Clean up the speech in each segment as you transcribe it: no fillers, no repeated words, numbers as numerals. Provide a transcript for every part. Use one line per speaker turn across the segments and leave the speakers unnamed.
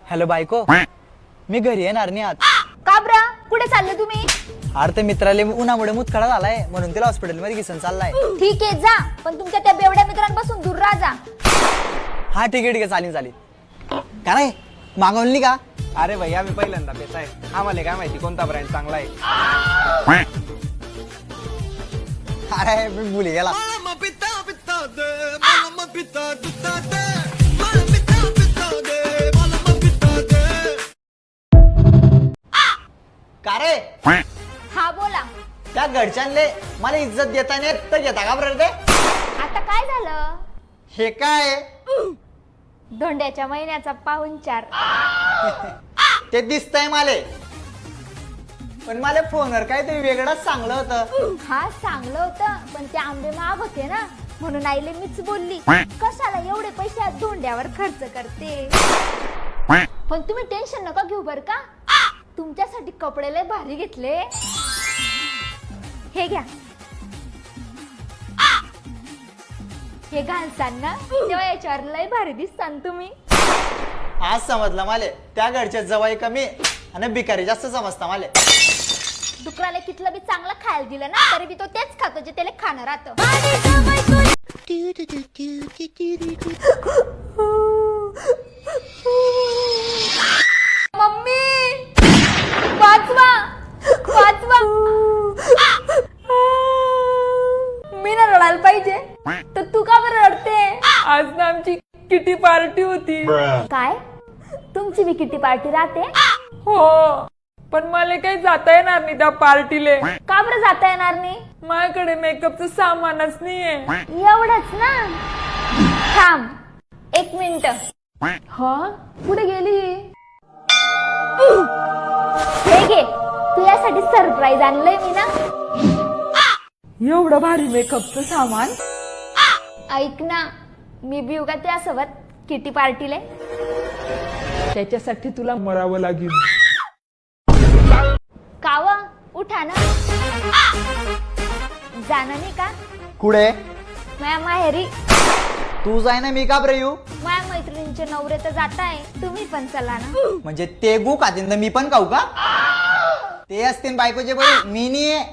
Hello बायको, मी घरी येणार नाही आज.
का बरं? कुठे चालले तुम्ही?
अरे ते मित्राले उन्हामुळे मुतखडा झालाय म्हणून तिला हॉस्पिटल मध्ये घेऊन चाललाय.
ठीक आहे जा, पण तुमच्या त्या बेवड्या मित्रांपासून दूर राहा जा.
हा ठीक आहे चालेल चालेल. का नाही मागवली का?
अरे भैया मी पहिल्यांदा पेच आहे, आम्हाला काय माहिती कोणता ब्रँड चांगला आहे.
अरे मी भुली गेला. का रे?
हा बोला.
त्या घरच्यांले मला इज्जत देता नाही तर घेता का बरं ते?
आता काय झालं?
हे काय
धोंड्याच्या महिन्याचा पाहुणचार.
ते दिसतंय माले, पण मला फोनवर काहीतरी वेगळंच चांगलं होतं.
हा चांगलं होतं, पण ते आंबे महाग होते ना, म्हणून आईले मीच बोलली कशाला एवढे पैसे आज धोंड्यावर खर्च करते. पण तुम्ही टेन्शन नका घेऊ बर का, तुमच्यासाठी कपडे लय भारी घेतले. हे घ्या. हे घालसान ना तेव्हा याच्यावर लय भारी दिसतान तुम्ही.
आज समजलं माले, त्या घरच्या जवाई कमी आणि भिकारी जास्त समजता माले.
डुकराला कितलं बी चांगलं खायला दिलं ना तरी बी तो तेच खातो जे त्याला खाणं राहतं. मम्मी वाचवा वाचवा. मी ना रडायला पाहिजे तर तू का बरं रडते?
आज ना आमची किटी पार्टी होती.
काय तुमची बी किती पार्टी राहते?
हो, पण मला काही जाता येणार नाही त्या पार्टीले.
का बरं जाता येणार नाही?
माझ्याकडे मेकअपचं सामानच नाहीये.
एवढंच ना. थांब 1 मिनिट. हा कुठे गेली? हे घे, तुझ्यासाठी सरप्राईज आणलंय मी ना.
एवढं भारी मेकअपचं सामान.
ऐक ना, मी बी उगा त्यासोबत किटी पार्टीले.
त्याच्यासाठी तुला मरावं लागेल.
कावा उठा ना. जाणं नाही का
कुठे?
माझ्या माहेरी?
तू जाय ना, मी का बरं येऊ?
माझ्या मैत्रिणींचे नवरे तर जाताय, तुम्ही पण चला ना.
म्हणजे ते गु खातीन तर मी पण खाऊ का? ते असतील बायकोचे बरे, मी नाही.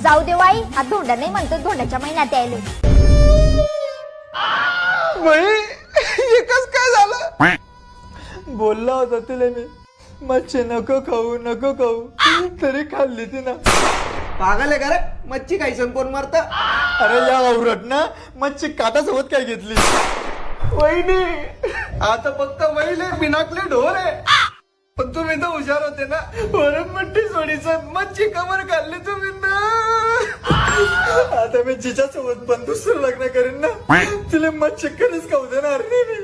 जाऊ दे वाई, हा धोंडा नाही म्हणतो, धोंड्याच्या महिन्यात यायले.
एकच काय झालं? बोलला होता तुला मी मच्छी नको खाऊ तरी खाल्ली ती ना.
पागल आहे का रे? मच्छी खायचं कोण मारत?
अरे या औरत ना मच्छी काटासोबत काय घेतली?
वहिनी आता फक्त वहिले बिनाकले ढोर आहे, पण तुम्ही तर हुशार होते ना. बरं मच्छी सोडीचं मच्छी कमर खाल्ली तुम्ही ना.
आता मी जिच्या सोबत पण दुसरं लग्न करीन ना, तिला मच्छी कधीच खाऊ देणार नाही मी.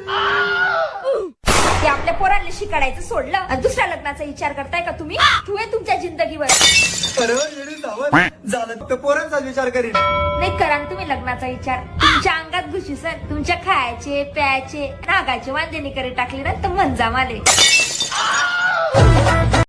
ते आपल्या पोरांना शिकायचं सोडलं आणि दुसऱ्या लग्नाचा विचार करताय का तुम्ही? तू आहे तुमच्या जिंदगीवर.
अरे येडी सावध झालं तर पोरांचाच विचार करीन.
नाही करा ना तुम्ही लग्नाचा विचार. तुमच्या अंगात घुशी सर, तुमच्या खायचे प्यायचे नागाचे वांदे करे टाकले ना तर म्हणजे माले.